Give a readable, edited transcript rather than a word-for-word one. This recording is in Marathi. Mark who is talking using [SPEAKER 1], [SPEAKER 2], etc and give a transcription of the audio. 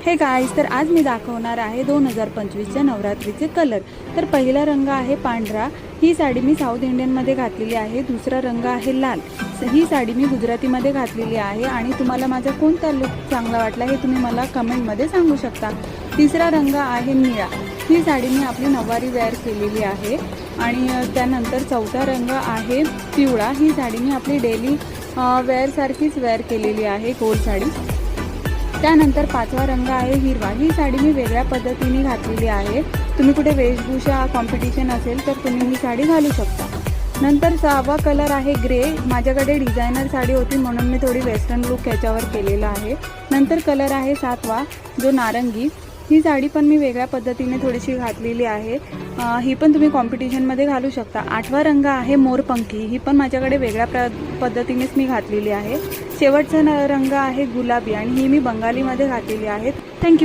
[SPEAKER 1] हे गाईज, तर आज मी दाखवणार आहे 2025च्या नवरात्रीचे कलर। तर पहिला रंग आहे पांढरा। ही साडी मी साऊथ इंडियनमध्ये घातलेली आहे। दुसरा रंग आहे लाल। ही साडी मी गुजरातीमध्ये घातलेली आहे आणि तुम्हाला माझा कोणता लुक चांगला वाटला हे तुम्ही मला कमेंटमध्ये सांगू शकता। तिसरा रंग आहे निळा। ही साडी मी आपली नऊवारी वेअर केलेली आहे। आणि त्यानंतर चौथा रंग आहे पिवळा। ही साडी मी आपली डेली वेअर सारखीच वेअर केलेली आहे, गोल साडी। त्यानंतर पाचवा रंग आहे हिरवा। ही साडी मी वेगळ्या पद्धतीने घातलेली आहे। तुम्ही कुठे वेशभूषा कॉम्पिटिशन असेल तर तुम्ही ही साडी घालू शकता। नंतर सहावा कलर आहे ग्रे। माझ्याकडे डिझायनर साडी होती म्हणून मी थोडी वेस्टर्न लुक याच्यावर केलेला आहे। नंतर कलर आहे सातवा जो नारंगी। ही साडी पण मी वेगळ्या पद्धतीने थोडीशी घातलेली आहे। ही पण तुम्ही कॉम्पिटिशनमध्ये घालू शकता। आठवा रंग आहे मोरपंखी। ही पण माझ्याकडे वेगळ्या पद्धतीनेच मी घातलेली आहे। शेवटचा रंग आहे गुलाबी आणि ही मी बंगालीमध्ये घातलेली आहे। थँक्यू।